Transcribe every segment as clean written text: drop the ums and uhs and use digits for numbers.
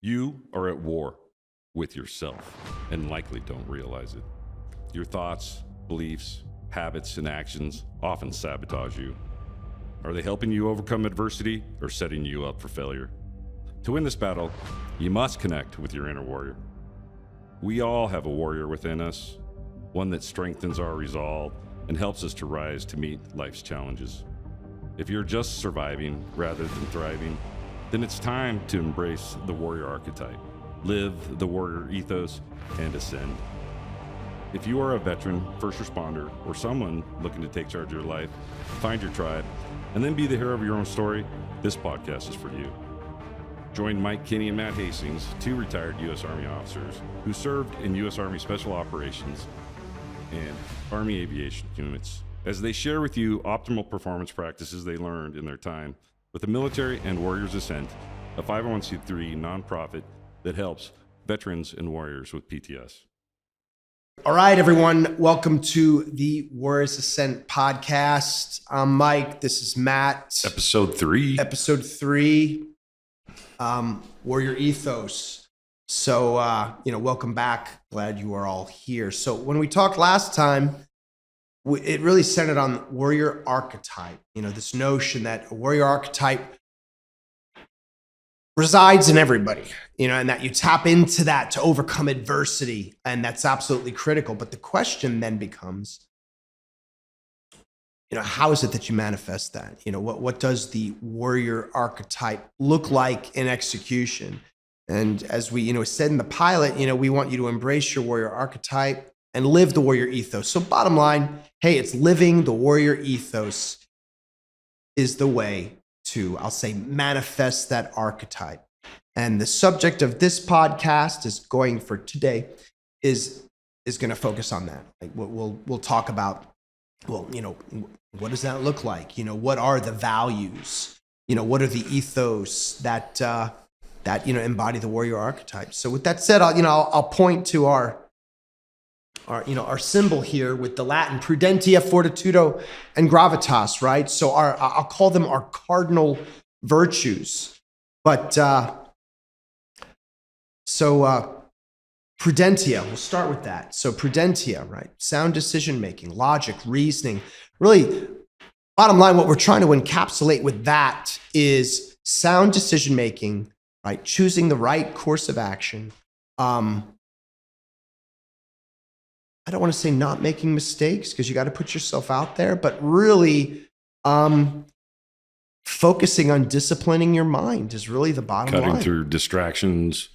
You are at war with yourself and likely don't realize it. Your thoughts, beliefs, habits, and actions often sabotage you. Are they helping you overcome adversity or setting you up for failure? To win this battle, you must connect with your inner warrior. We all have a warrior within us, one that strengthens our resolve and helps us to rise to meet life's challenges. If you're just surviving rather than thriving, then it's time to embrace the warrior archetype, live the warrior ethos, and ascend. If you are a veteran, first responder, or someone looking to take charge of your life, find your tribe, and then be the hero of your own story, this podcast is for you. Join Mike Kinney and Matt Hastings, two retired U.S. Army officers who served in U.S. Army Special Operations and Army Aviation units, as they share with you optimal performance practices they learned in their time with the Military and Warriors Ascent, a 501c3 nonprofit that helps veterans and warriors with PTS. All right, everyone. Welcome to the Warriors Ascent podcast. I'm Mike. This is Matt. Episode 3. Warrior Ethos. So, welcome back. Glad you are all here. So when we talked last time, it really centered on warrior archetype. This notion that a warrior archetype resides in everybody, and that you tap into that to overcome adversity. And that's absolutely critical. But the question then becomes, how is it that you manifest that? What does the warrior archetype look like in execution? And as we, said in the pilot, we want you to embrace your warrior archetype and live the warrior ethos. So bottom line, hey, it's living the warrior ethos is the way to, I'll say, manifest that archetype. And the subject of this podcast is going for today is going to focus on that. Like we'll talk about, what does that look like? What are the values? What are the ethos that embody the warrior archetype? So with that said, I'll point to our symbol here with the Latin prudentia, fortitudo, and gravitas, right? So I'll call them our cardinal virtues. But prudentia, we'll start with that. So prudentia, right? Sound decision-making, logic, reasoning. Really, bottom line, what we're trying to encapsulate with that is sound decision-making, right? Choosing the right course of action. I don't want to say not making mistakes because you got to put yourself out there, but really focusing on disciplining your mind is really the bottom line. Cutting through distractions,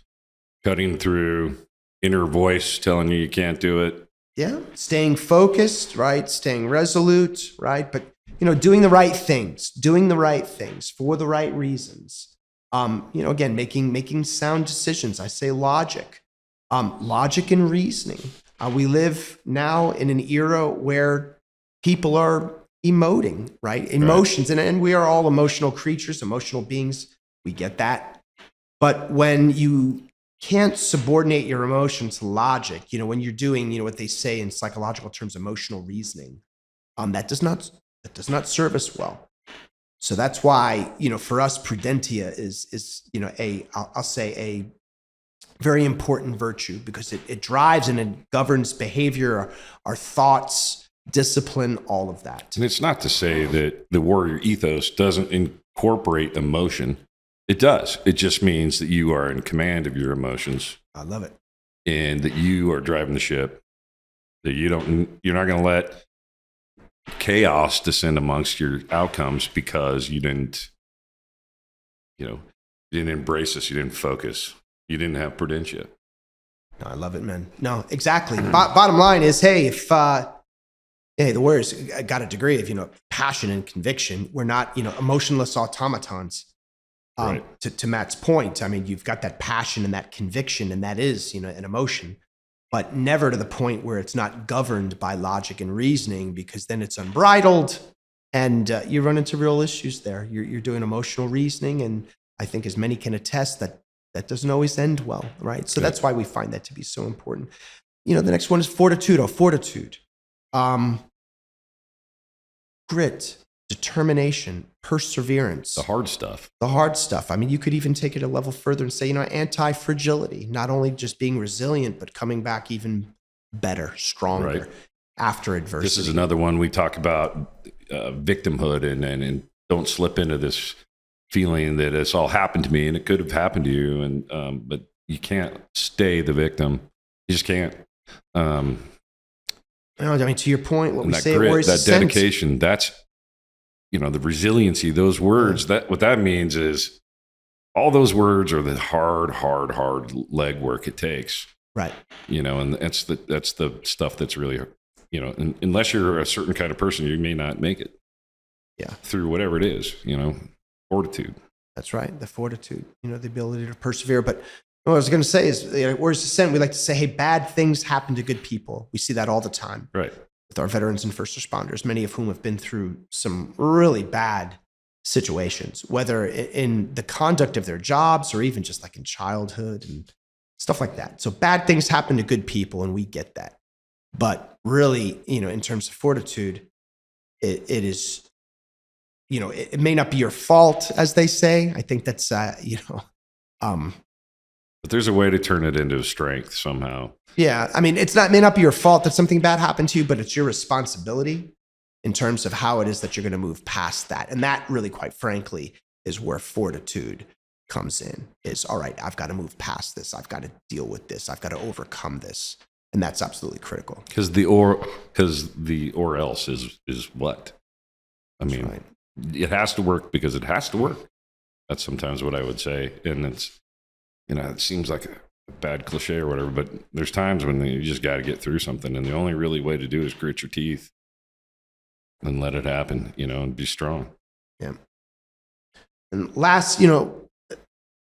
cutting through inner voice telling you can't do it. Yeah, staying focused, right? Staying resolute, right? But, doing the right things for the right reasons. Again, making sound decisions. I say logic and reasoning. We live now in an era where people are emoting, right? Emotions, right. And we are all emotional creatures, emotional beings. We get that. But when you can't subordinate your emotions to logic, when you're doing, what they say in psychological terms, emotional reasoning, that does not serve us well. So that's why, for us, prudentia is I'll say a very important virtue because it drives and it governs behavior, our thoughts, discipline, all of that. And it's not to say that the warrior ethos doesn't incorporate emotion. It does. It just means that you are in command of your emotions. I love it. And that you are driving the ship. That you're not going to let chaos descend amongst your outcomes because you didn't embrace this. You didn't focus. You didn't have prudentia. No, I love it, man. No, exactly. Bottom line is, hey, if the Warriors got a degree of passion and conviction, we're not emotionless automatons. Right. To Matt's point, I mean, you've got that passion and that conviction, and that is an emotion, but never to the point where it's not governed by logic and reasoning, because then it's unbridled, and you run into real issues there. You're doing emotional reasoning, and I think as many can attest that doesn't always end well, right? So that's why we find that to be so important. The next one is fortitude. Grit, determination, perseverance. The hard stuff. The hard stuff. I mean, you could even take it a level further and say, you know, anti-fragility, not only just being resilient, but coming back even better, stronger after adversity. This is another one we talk about victimhood and don't slip into this feeling that it's all happened to me and it could have happened to you. And, but you can't stay the victim. You just can't. I mean, to your point, what we that say, grit, that dedication, that's, you know, the resiliency, those words, that what that means is all those words are the hard legwork it takes. Right. You know, and that's the stuff that's really, you know, unless you're a certain kind of person, you may not make it. Yeah. Through whatever it is, you know, fortitude. That's right. The fortitude, you know, the ability to persevere. But what I was going to say is, you know, Warriors Ascent, we like to say, hey, bad things happen to good people. We see that all the time. Right. With our veterans and first responders, many of whom have been through some really bad situations, whether in the conduct of their jobs or even just like in childhood and stuff like that. So bad things happen to good people, and we get that. But really, you know, in terms of fortitude, it is, you know, it may not be your fault, as they say. I think that's, you know, but there's a way to turn it into strength somehow. Yeah. I mean, it may not be your fault that something bad happened to you, but it's your responsibility in terms of how it is that you're going to move past that. And that really, quite frankly, is where fortitude comes in, is, all right, I've got to move past this. I've got to deal with this. I've got to overcome this. And that's absolutely critical. Because the or else is what? I mean, right. It has to work because it has to work. That's sometimes what I would say. And it's, you know, it seems like a bad cliche or whatever, but there's times when you just got to get through something. And the only really way to do it is grit your teeth and let it happen, you know, and be strong. Yeah. And last, you know,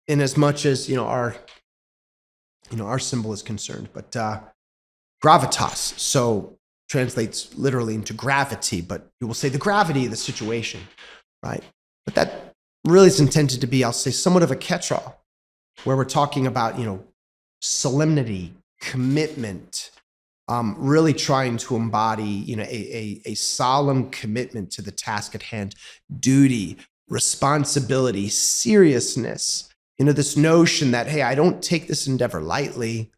in as much as, you know, our symbol is concerned, but gravitas, so translates literally into gravity, but you will say the gravity of the situation, right? But that really is intended to be, I'll say, somewhat of a catch-all, where we're talking about, you know, solemnity, commitment, really trying to embody, you know, a solemn commitment to the task at hand, duty, responsibility, seriousness, you know, this notion that, hey, I don't take this endeavor lightly.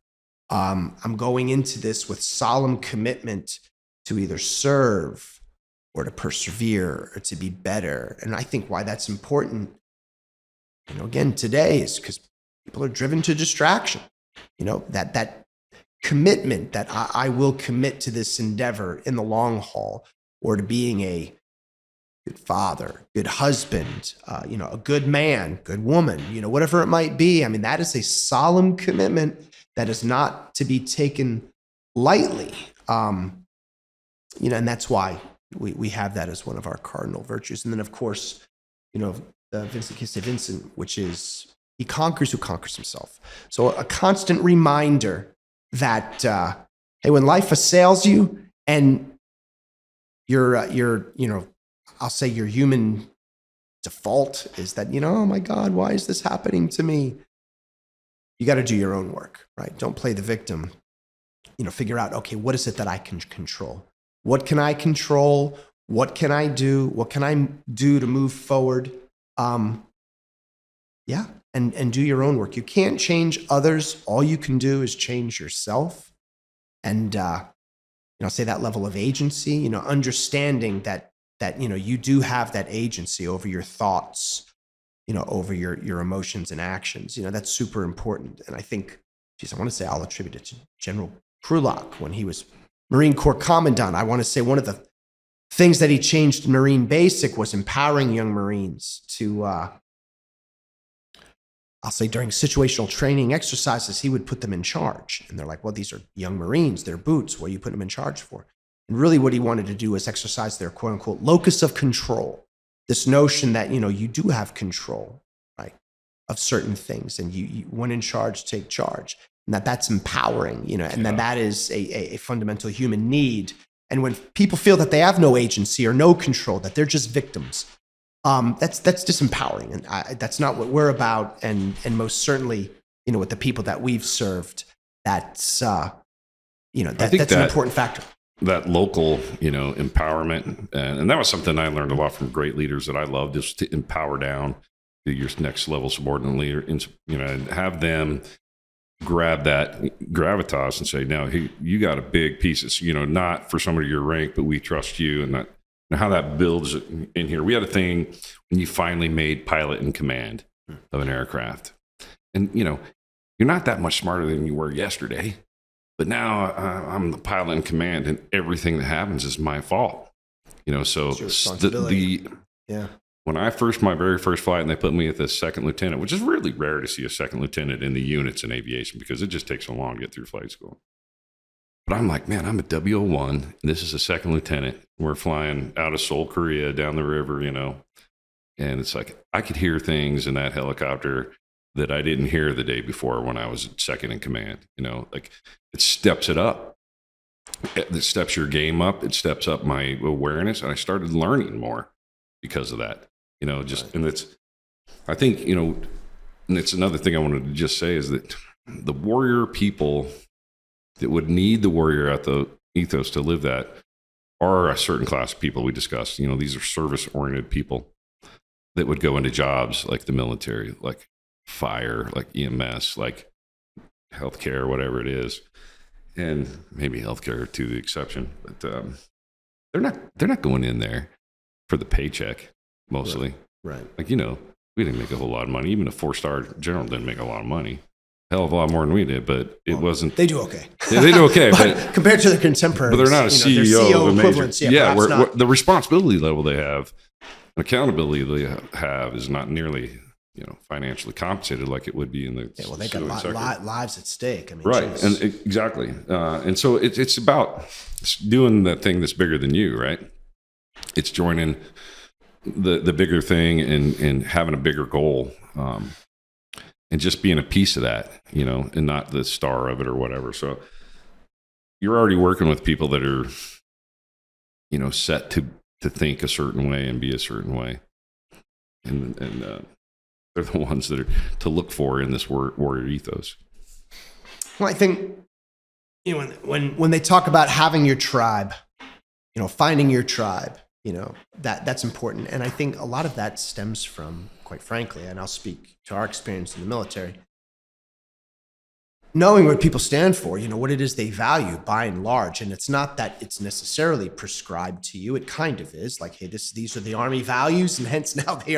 I'm going into this with solemn commitment to either serve or to persevere or to be better. And I think why that's important, you know, again, today is because people are driven to distraction. You know, that commitment that I will commit to this endeavor in the long haul, or to being a good father, good husband, you know, a good man, good woman, you know, whatever it might be. I mean, that is a solemn commitment that is not to be taken lightly. You know, and that's why we have that as one of our cardinal virtues. And then, of course, you know, the Vincent Kiste Vincent, which is, he conquers who conquers himself. So a constant reminder that, hey, when life assails you and your, you know, I'll say your human default is that, you know, oh my God, why is this happening to me? You got to do your own work, right? Don't play the victim. You know, figure out, okay, what is it that I can control? What can I control? What can I do? What can I do to move forward? Yeah, and do your own work. You can't change others. All you can do is change yourself. And, you know, say that level of agency, you know, understanding that, you know, you do have that agency over your thoughts, you know, over your emotions and actions. You know, that's super important. And I think, geez, I want to say I'll attribute it to General Krulak when he was Marine Corps Commandant. I want to say one of the things that he changed in Marine Basic was empowering young Marines to, I'll say during situational training exercises, he would put them in charge. And they're like, well, these are young Marines, they're boots. What do you put them in charge for? And really what he wanted to do was exercise their quote unquote locus of control. This notion that, you know, you do have control, right, of certain things. And you when in charge, take charge. And that's empowering, you know, and then that is a fundamental human need. And when people feel that they have no agency or no control, that they're just victims, that's disempowering. And that's not what we're about. And most certainly, you know, with the people that we've served, that's, you know, that's an important factor. that local, empowerment. And that was something I learned a lot from great leaders that I loved, is to empower down to your next level subordinate leader, and have them grab that gravitas and say, no, you got a big piece. It's, not for somebody your rank, but we trust you. And that, how that builds in here. We had a thing when you finally made pilot in command of an aircraft. And, you're not that much smarter than you were yesterday. But now I'm the pilot in command, and everything that happens is my fault. So when my very first flight, and they put me at the second lieutenant, which is really rare to see a second lieutenant in the units in aviation because it just takes so long to get through flight school. But I'm like, man, I'm a W01, and this is a second lieutenant. We're flying out of Seoul, Korea, down the river, and it's like I could hear things in that helicopter that I didn't hear the day before when I was second in command. Like it steps it up. It steps your game up. It steps up my awareness. And I started learning more because of that, and I think, and it's another thing I wanted to just say is that the warrior people that would need the warrior ethos to live that are a certain class of people we discussed. These are service-oriented people that would go into jobs like the military, like fire, like EMS, like healthcare, whatever it is, and maybe healthcare to the exception. But they're not going in there for the paycheck mostly. Right. Like, we didn't make a whole lot of money. Even a 4-star general didn't make a lot of money. Hell of a lot more than we did, but it wasn't. They do okay. Yeah, they do okay, but compared to their contemporaries, but they're not a CEO of a major. Yeah, where the responsibility level they have, and accountability they have, is not nearly financially compensated like it would be in the. Yeah, well, they got a lot lives at stake. I mean, right, geez. and exactly, and so it's about doing that thing that's bigger than you, right? It's joining the bigger thing and having a bigger goal. And just being a piece of that, and not the star of it or whatever. So you're already working with people that are, set to think a certain way and be a certain way. And they're the ones that are to look for in this warrior ethos. Well, I think, when they talk about having your tribe, finding your tribe, that's important. And I think a lot of that stems from, quite frankly, and I'll speak to our experience in the military, knowing what people stand for, what it is they value by and large. And it's not that it's necessarily prescribed to you. It kind of is like, hey, these are the Army values, and hence now they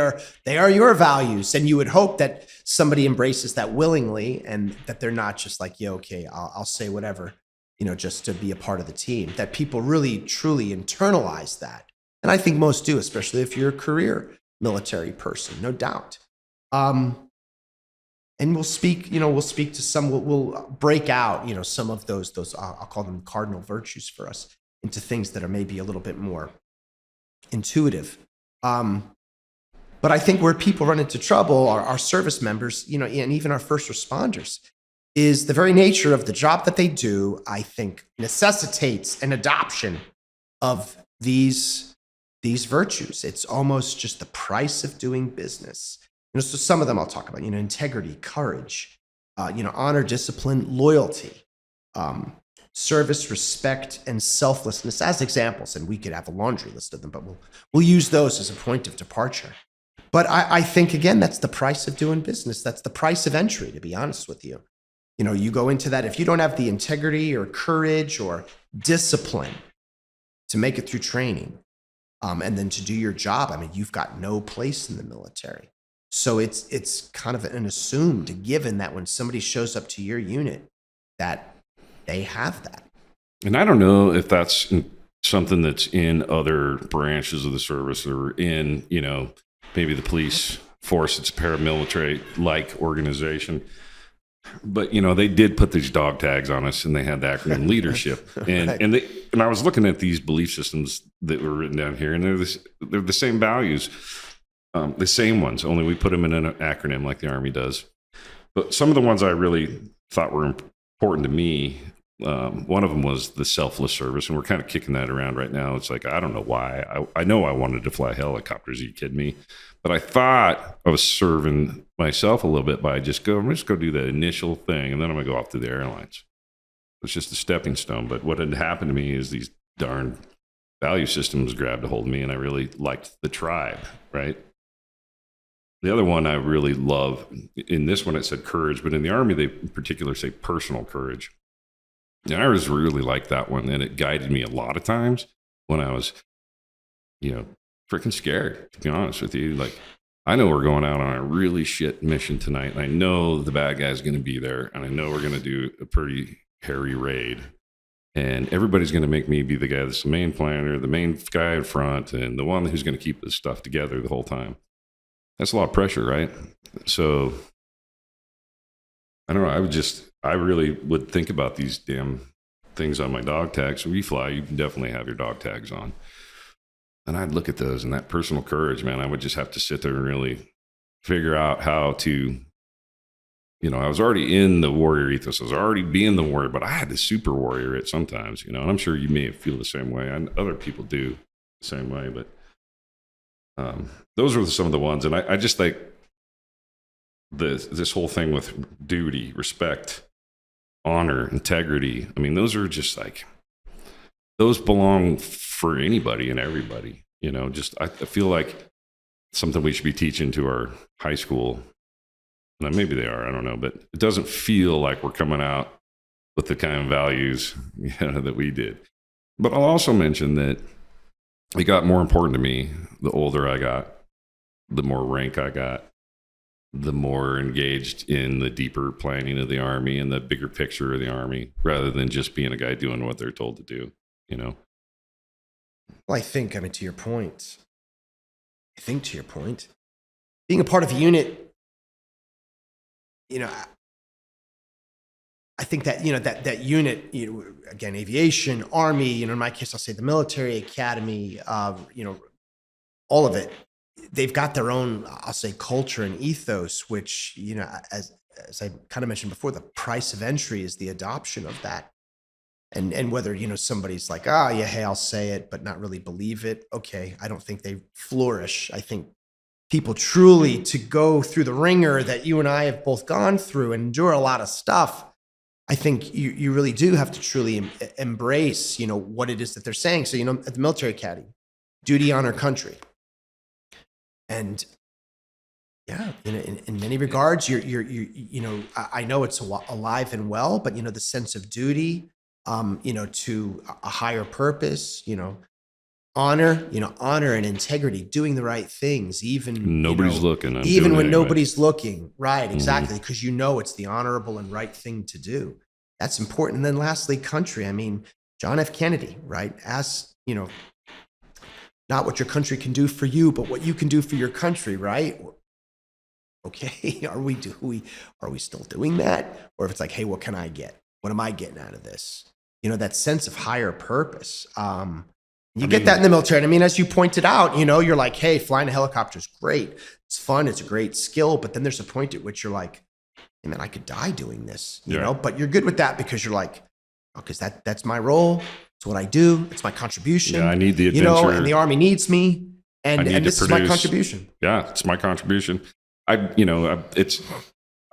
are your values. And you would hope that somebody embraces that willingly, and that they're not just like, yeah, okay, I'll say whatever, just to be a part of the team. That people really, truly internalize that. And I think most do, especially if you're a career military person, no doubt. And we'll speak to some, we'll break out, some of those, I'll call them cardinal virtues for us, into things that are maybe a little bit more intuitive. But I think where people run into trouble, our service members, and even our first responders, is the very nature of the job that they do, I think, necessitates an adoption of these virtues. It's almost just the price of doing business. So some of them I'll talk about, integrity, courage, honor, discipline, loyalty, service, respect, and selflessness as examples. And we could have a laundry list of them, but we'll use those as a point of departure. But I think, again, that's the price of doing business. That's the price of entry, to be honest with you. You go into that, if you don't have the integrity or courage or discipline to make it through training, and then to do your job, you've got no place in the military. So it's kind of an assumed given that when somebody shows up to your unit, that they have that. And I don't know if that's something that's in other branches of the service, or in, maybe the police force. It's a paramilitary-like organization. But, they did put these dog tags on us, and they had the acronym leadership. And Right. and I was looking at these belief systems that were written down here, and they're the same values, the same ones, only we put them in an acronym like the Army does. But some of the ones I really thought were important to me, one of them was the selfless service, and we're kind of kicking that around right now. It's like, I don't know why. I know I wanted to fly helicopters. Are you kidding me? But I thought I was serving myself a little bit by I'm just go do that initial thing, and then I'm going to go off to the airlines. It's just a stepping stone. But what had happened to me is these darn value systems grabbed a hold of me, and I really liked the tribe, right? The other one I really love, in this one it said courage, but in the Army they in particular say personal courage. And I was really like that one, and it guided me a lot of times when I was, freaking scared, to be honest with you. Like, I know we're going out on a really shit mission tonight, and I know the bad guy's going to be there, and I know we're going to do a pretty hairy raid. And everybody's going to make me be the guy that's the main planner, the main guy in front, and the one who's going to keep this stuff together the whole time. That's a lot of pressure, right? So, I don't know. I really would think about these damn things on my dog tags. So when you fly, you definitely have your dog tags on. And I'd look at those, and that personal courage, man, I would just have to sit there and really figure out how to, I was already in the warrior ethos. I was already being the warrior, but I had to super warrior it sometimes, and I'm sure you may feel the same way. And other people do the same way, but those are some of the ones. And I just think this whole thing with duty, respect, honor, integrity, I mean, those are just like, those belong for anybody and everybody, I feel like something we should be teaching to our high school. Now, maybe they are, I don't know, but it doesn't feel like we're coming out with the kind of values that we did. But I'll also mention that it got more important to me the older I got, the more rank I got, the more engaged in the deeper planning of the Army and the bigger picture of the Army, rather than just being a guy doing what they're told to do, Well, I think, to your point, being a part of a unit, I think that, that unit, again, aviation, Army, in my case, I'll say the military academy, all of it, they've got their own, I'll say, culture and ethos, which, as I kind of mentioned before, the price of entry is the adoption of that. And whether, somebody's like, yeah, hey, I'll say it, but not really believe it. Okay, I don't think they flourish. I think people truly, to go through the ringer that you and I have both gone through and endure a lot of stuff, I think you really do have to truly embrace, what it is that they're saying. So, at the military academy, duty, honor, country. And yeah, in many regards, I know it's alive and well, but, the sense of duty, to a higher purpose, honor and integrity, doing the right things, even nobody's looking, even when nobody's looking. Right. Exactly. Because, it's the honorable and right thing to do. That's important. And then lastly, country. John F. Kennedy, right, asked, not what your country can do for you, but what you can do for your country, right? Okay, are we still doing that? Or if it's like, hey, what can I get? What am I getting out of this? That sense of higher purpose. You get that in the military. And as you pointed out, you're like, hey, flying a helicopter is great. It's fun. It's a great skill. But then there's a point at which you're like, hey, man, I could die doing this, you know? But you're good with that because you're like, because that's my role. It's what I do. It's my contribution. Yeah, I need the adventure. And the Army needs me. And this is my contribution. Yeah, it's my contribution. I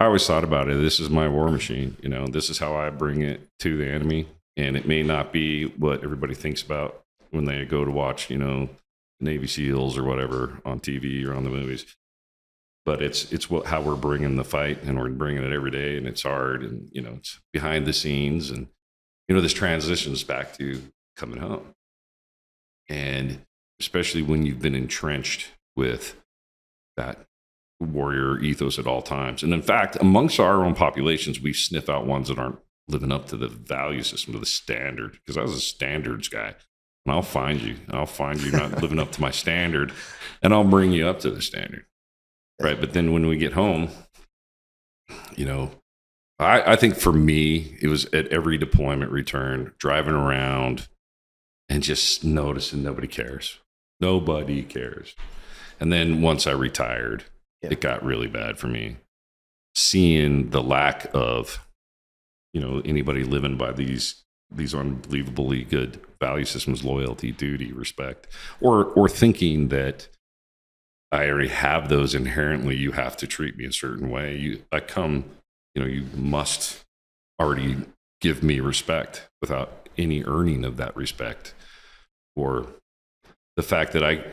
always thought about it. This is my war machine. This is how I bring it to the enemy. And it may not be what everybody thinks about when they go to watch, Navy SEALs or whatever on TV or on the movies. But it's how we're bringing the fight, and we're bringing it every day, and it's hard, and it's behind the scenes, and this transitions back to coming home, and especially when you've been entrenched with that warrior ethos at all times. And in fact, amongst our own populations, we sniff out ones that aren't living up to the value system, to the standard, because I was a standards guy. And I'll find you not living up to my standard, and I'll bring you up to the standard. Right. But then when we get home, I think for me, it was at every deployment return, driving around and just noticing nobody cares. Nobody cares. And then once I retired, it got really bad for me. Seeing the lack of, anybody living by these unbelievably good value systems, loyalty, duty, respect, or thinking that I already have those inherently. You have to treat me a certain way. You must already give me respect without any earning of that respect. or the fact that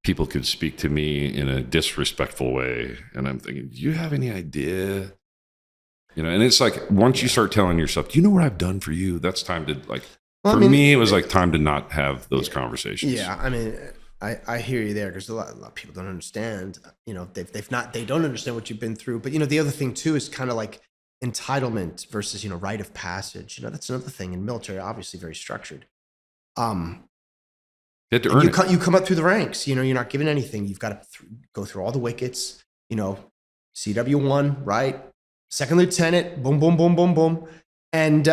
people could speak to me in a disrespectful way. And I'm thinking, do you have any idea? And it's like, once you start telling yourself, do you know what I've done for you? That's time to me, it was like time to not have those conversations. Yeah. I mean, I hear you there, because a lot of people don't understand, they don't understand what you've been through. But, the other thing too is kind of like entitlement versus, rite of passage. That's another thing in military, obviously very structured. You have to earn it. You come up through the ranks, you're not given anything. You've got to go through all the wickets, CW1, right? Second lieutenant, boom, boom, boom, boom, boom. And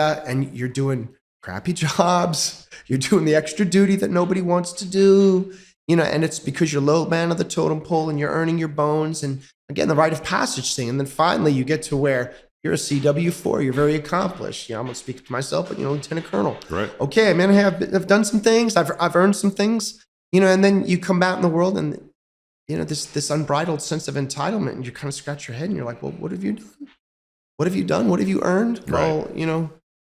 you're doing crappy jobs. You're doing the extra duty that nobody wants to do, and it's because you're low man of the totem pole and you're earning your bones. And again, the rite of passage thing. And then finally you get to where you're a CW4, you're very accomplished. I'm going to speak to myself, but Lieutenant Colonel. Right. Okay, man, I've done some things. I've earned some things, and then you come out in the world and, this unbridled sense of entitlement, and you kind of scratch your head and you're like, well, what have you done? What have you done? What have you earned? Right. Well,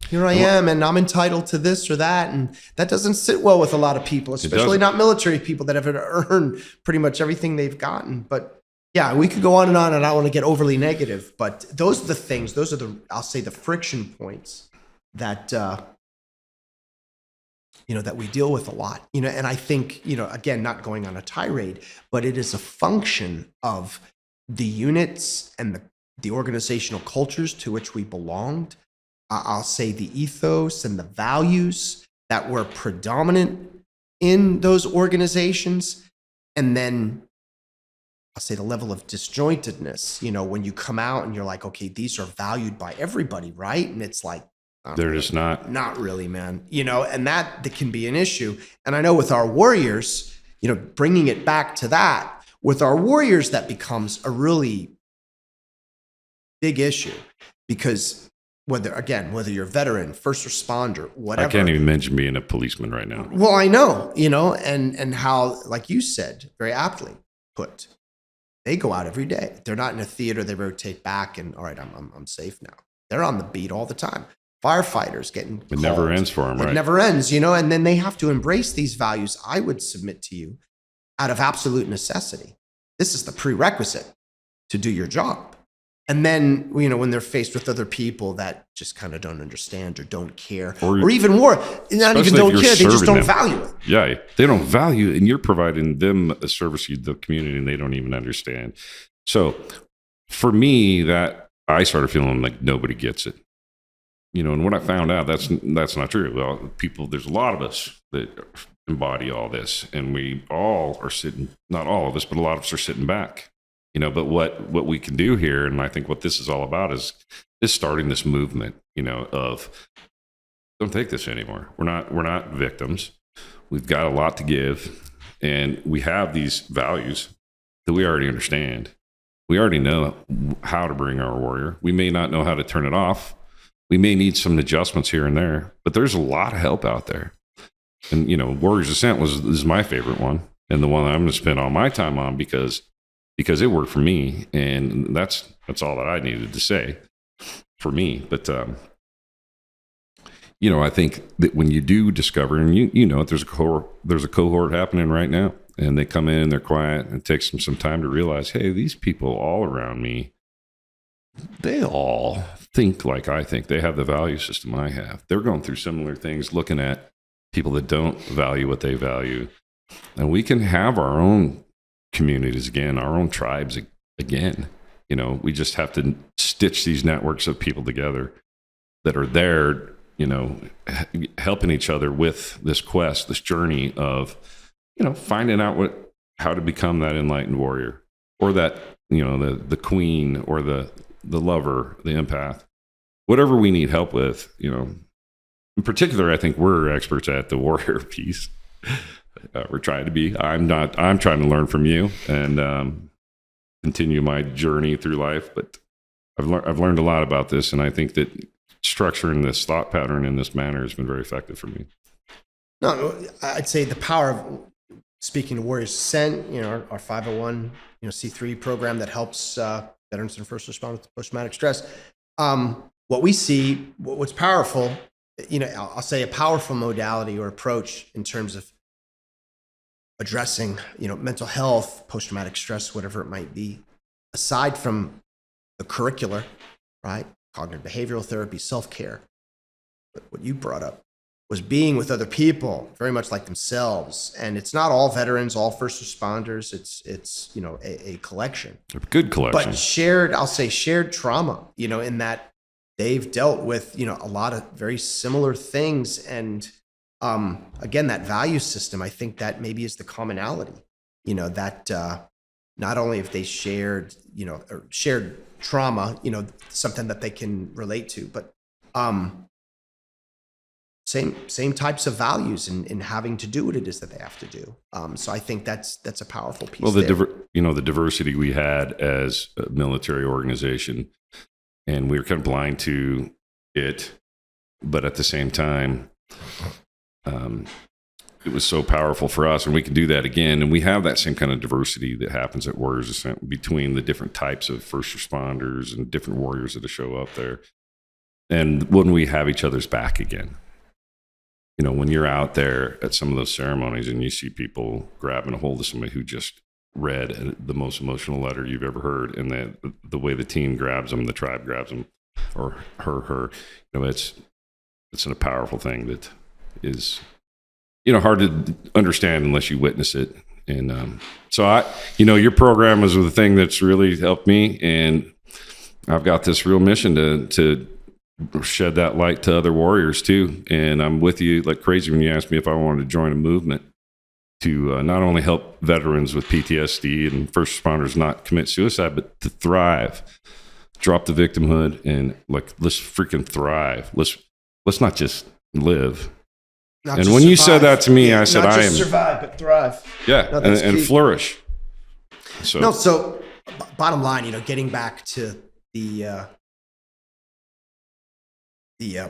here I am, and I'm entitled to this or that. And that doesn't sit well with a lot of people, especially not military people that have earned pretty much everything they've gotten. But yeah, we could go on, and I don't want to get overly negative, but those are the things, I'll say the friction points that, that we deal with a lot, and I think, again, not going on a tirade, but it is a function of the units and the organizational cultures to which we belonged. I'll say the ethos and the values that were predominant in those organizations. And then I'll say the level of disjointedness, when you come out and you're like, okay, these are valued by everybody, right? And it's like, they're just not. Not really, man. And that can be an issue. And I know with our warriors, bringing it back to that, with our warriors, that becomes a really big issue, because whether you're a veteran, first responder, whatever. I can't even mention being a policeman right now. Well, I know, and how, like you said, very aptly put, they go out every day. They're not in a theater. They rotate back and, all right, I'm safe now. They're on the beat all the time. Firefighters getting called. It never ends for them, right? It never ends, and then they have to embrace these values, I would submit to you, out of absolute necessity. This is the prerequisite to do your job. And then, when they're faced with other people that just kind of don't understand or don't care, or even more, not even don't care, they just don't value it. Yeah, they don't value it, and you're providing them a service to the community, and they don't even understand. So for me, that I started feeling like nobody gets it. And when I found out that's not true. Well, there's a lot of us that embody all this, and we all are sitting, not all of us, but a lot of us are sitting back. But what we can do here, and I think what this is all about, is starting this movement, of don't take this anymore. We're not victims. We've got a lot to give, and we have these values that we already understand. We already know how to bring our warrior. We may not know how to turn it off. We may need some adjustments here and there, but there's a lot of help out there. And Warrior's Ascent is my favorite one, and the one that I'm going to spend all my time on because it worked for me, and that's all that I needed to say for me. But I think that when you do discover, and there's a cohort happening right now, and they come in, they're quiet, and it takes them some time to realize, hey, these people all around me, they all think like I think. They have the value system I have. They're going through similar things, looking at people that don't value what they value, and we can have our own communities again, our own tribes again. We just have to stitch these networks of people together that are there, helping each other with this quest, this journey of, finding out how to become that enlightened warrior, or that, the queen, or the lover, the empath, whatever we need help with. In particular, I think we're experts at the warrior piece. We're trying to be. I'm trying to learn from you and continue my journey through life. But I've learned a lot about this, and I think that structuring this thought pattern in this manner has been very effective for me. No, I'd say the power of speaking to Warriors Ascent, our 501, C3 program that helps veterans and first responders with post-traumatic stress. What we see, what's powerful, I'll say a powerful modality or approach in terms of addressing, mental health, post-traumatic stress, whatever it might be, aside from the curricular, right? Cognitive behavioral therapy, self-care. But what you brought up was being with other people, very much like themselves. And it's not all veterans, all first responders. It's a collection. A good collection. But shared trauma, in that they've dealt with, a lot of very similar things. And again, that value system, I think that maybe is the commonality, that not only if they shared, or shared trauma, something that they can relate to, but same types of values in having to do what it is that they have to do. So I think that's a powerful piece. Well, the diversity we had as a military organization, and we were kind of blind to it, but at the same time, it was so powerful for us, and we can do that again. And we have that same kind of diversity that happens at Warriors Ascent between the different types of first responders and different warriors that show up there. And when we have each other's back again, when you're out there at some of those ceremonies and you see people grabbing a hold of somebody who just read the most emotional letter you've ever heard, and the way the team grabs them, the tribe grabs them, or her, it's a powerful thing that is, hard to understand unless you witness it. And so your program is the thing that's really helped me, and I've got this real mission to shed that light to other warriors too. And I'm with you like crazy when you asked me if I wanted to join a movement to not only help veterans with PTSD and first responders not commit suicide, but to thrive, drop the victimhood, and let's freaking thrive. Let's not just live. Not and just when survive. you said that to me, I said, not I just am survive, but thrive. Yeah, No, and flourish. So bottom line, getting back to the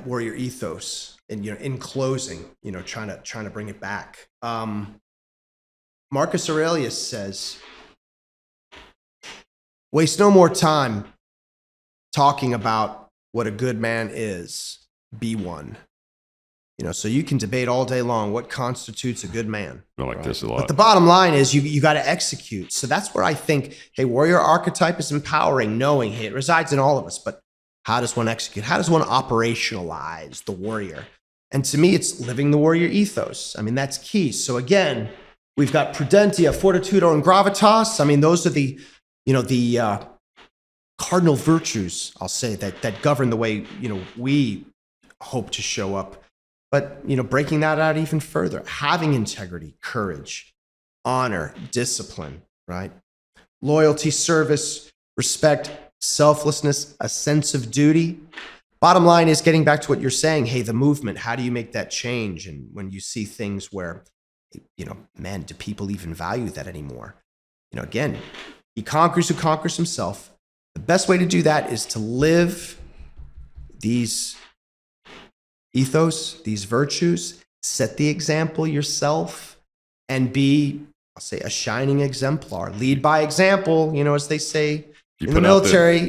Warrior Ethos, and in closing, trying to bring it back. Marcus Aurelius says, "Waste no more time talking about what a good man is. Be one." So you can debate all day long what constitutes a good man. I like this a lot. But the bottom line is you got to execute. So that's where I think, hey, Warrior Archetype is empowering, knowing, hey, it resides in all of us, but how does one execute? How does one operationalize the warrior? And to me, it's living the warrior ethos. I mean, that's key. So again, we've got prudentia, fortitudo, and gravitas. I mean, those are the cardinal virtues, I'll say, that govern the way, we hope to show up. But, breaking that out even further, having integrity, courage, honor, discipline, right? Loyalty, service, respect, selflessness, a sense of duty. Bottom line is getting back to what you're saying. Hey, the movement, how do you make that change? And when you see things where, man, do people even value that anymore? Again, he conquers who conquers himself. The best way to do that is to live these ethos, these virtues, set the example yourself, and be, I'll say, a shining exemplar. Lead by example, as they say in the military,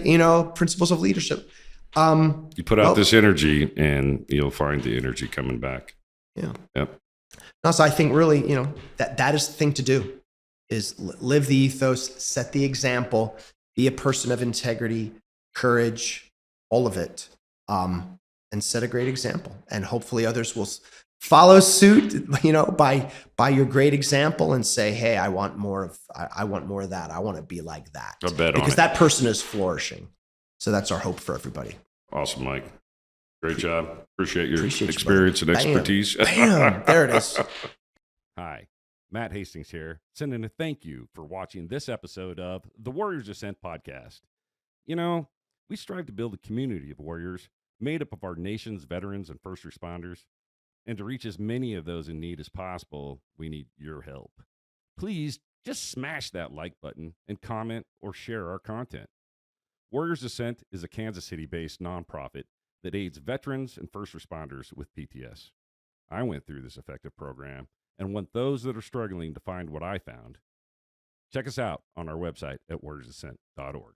principles of leadership. You put out this energy, and you'll find the energy coming back. Yeah. Yep. No, so I think really, that is the thing to do, is live the ethos, set the example, be a person of integrity, courage, all of it, and set a great example. And hopefully others will follow suit, by your great example, and say, hey, I want more of that. I want to be like that. I bet because that person is flourishing. So that's our hope for everybody. Awesome, Mike. Great job. Appreciate your Appreciate experience you, and expertise. Bam. There it is. Hi, Matt Hastings here, sending a thank you for watching this episode of the Warriors Ascent podcast. We strive to build a community of warriors made up of our nation's veterans and first responders. And to reach as many of those in need as possible, we need your help. Please just smash that like button and comment or share our content. Warriors Ascent is a Kansas City-based nonprofit that aids veterans and first responders with PTS. I went through this effective program and want those that are struggling to find what I found. Check us out on our website at warriorsascent.org.